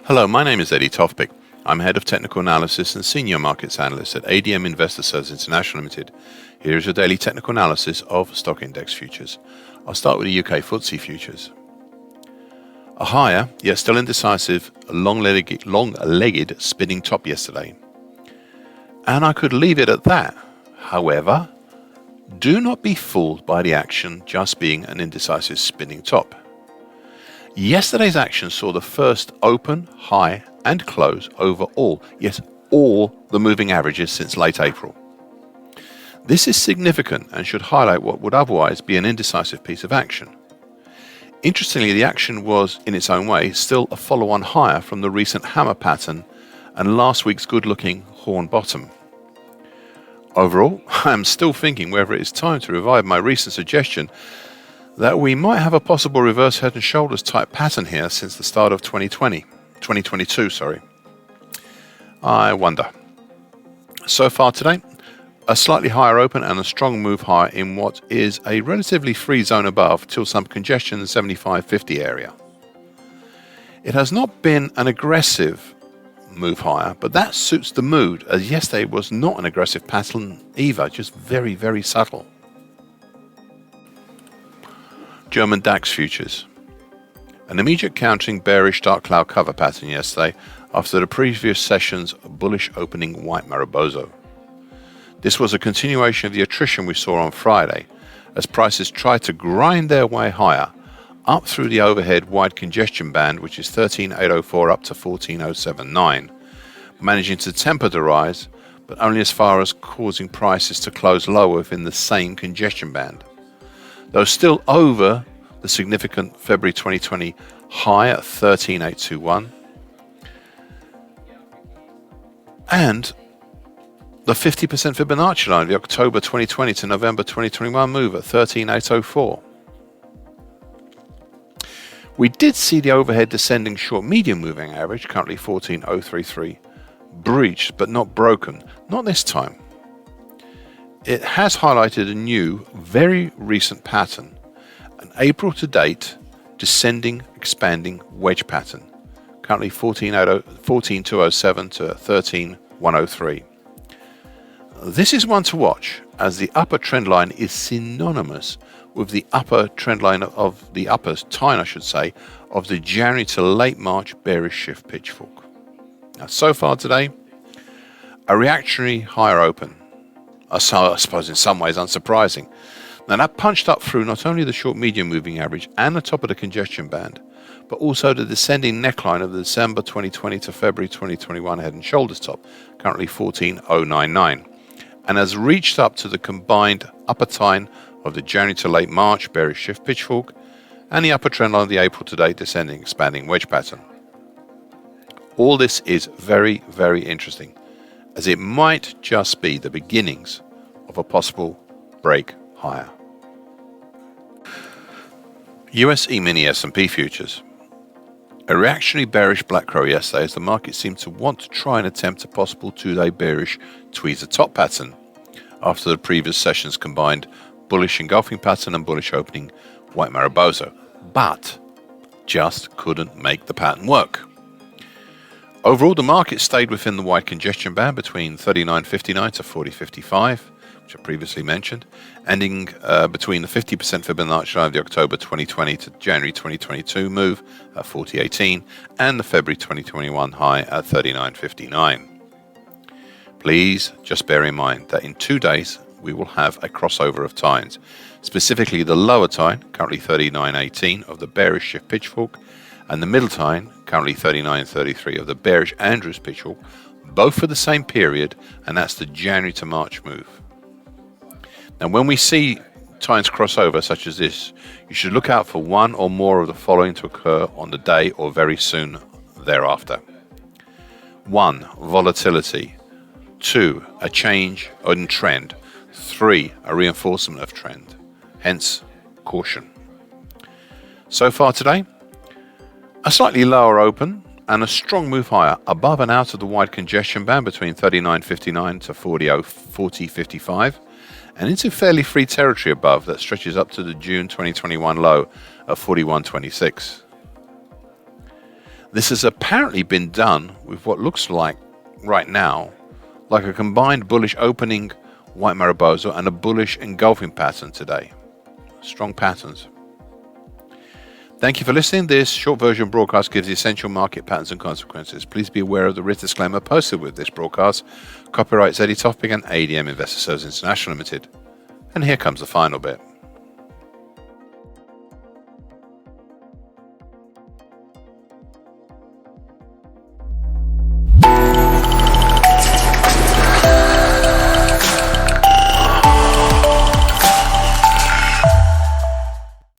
Hello, my name is Eddie Tofpik. I'm Head of Technical Analysis and Senior Markets Analyst at ADM Investor Services International Limited. Here is your daily technical analysis of stock index futures. I'll start with the UK FTSE futures. A higher, yet still indecisive, long-legged spinning top yesterday. And I could leave it at that. However, do not be fooled by the action just being an indecisive spinning top. Yesterday's action saw the first open, high and close over all the moving averages since late April. This is significant and should highlight what would otherwise be an indecisive piece of action. Interestingly, the action was, in its own way, still a follow-on higher from the recent hammer pattern and last week's good-looking horn bottom. Overall, I am still thinking whether it is time to revive my recent suggestion that we might have a possible reverse head and shoulders type pattern here since the start of 2022. I wonder. So far today, a slightly higher open and a strong move higher in what is a relatively free zone above till some congestion in the 75-50 area. It has not been an aggressive move higher, but that suits the mood, as yesterday was not an aggressive pattern either, just very, very subtle. German DAX futures. An immediate countering bearish dark cloud cover pattern yesterday after the previous session's bullish opening white Mariposa. This was a continuation of the attrition we saw on Friday as prices tried to grind their way higher up through the overhead wide congestion band, which is 13,804 up to 14,079, managing to temper the rise, but only as far as causing prices to close lower within the same congestion band. Though still over the significant February 2020 high at 13,821 and the 50% Fibonacci line, the October 2020 to November 2021 move at 13,804. We did see the overhead descending short medium moving average, currently 14,033, breached but not broken, not this time. It has highlighted a new, very recent pattern, an April to date descending, expanding wedge pattern, currently 14,207 to 13,103. This is one to watch, as the upper trend line is synonymous with the upper trend line of the upper tine, of the January to late March bearish shift pitchfork. Now, so far today, a reactionary higher open. I suppose in some ways unsurprising. Now that punched up through not only the short medium moving average and the top of the congestion band, but also the descending neckline of the December 2020 to February 2021 head and shoulders top, currently 14,099, and has reached up to the combined upper tine of the January to late March bearish shift pitchfork and the upper trend line of the April to date descending expanding wedge pattern. All this is very, very interesting, as it might just be the beginnings of a possible break higher. US E-mini S&P futures. A reactionary bearish black crow yesterday as the market seemed to want to try and attempt a possible two-day bearish tweezer top pattern after the previous session's combined bullish engulfing pattern and bullish opening white Mariposa, but just couldn't make the pattern work. Overall, the market stayed within the wide congestion band between 39.59 to 40.55, which I previously mentioned, ending between the 50% Fibonacci line of the October 2020 to January 2022 move at 40.18 and the February 2021 high at 39.59. Please just bear in mind that in 2 days we will have a crossover of tines, specifically the lower tine, currently 39.18 of the bearish shift pitchfork, and the middle tine, currently 39.33 of the bearish Andrews pitchfork, both for the same period, and that's the January to March move. Now, when we see tines crossover such as this, you should look out for one or more of the following to occur on the day or very soon thereafter. 1. Volatility. 2. A change in trend. 3. A reinforcement of trend. Hence, caution. So far today, a slightly lower open and a strong move higher above and out of the wide congestion band between 39.59 to 40.55 and into fairly free territory above that stretches up to the June 2021 low of 41.26. This has apparently been done with what looks like, right now, like a combined bullish opening white Mariposa and a bullish engulfing pattern today. Strong patterns. Thank you for listening. This short version broadcast gives the essential market patterns and consequences. Please be aware of the written disclaimer posted with this broadcast. Copyright Tofpik and ADM Investor Services International Limited. And here comes the final bit.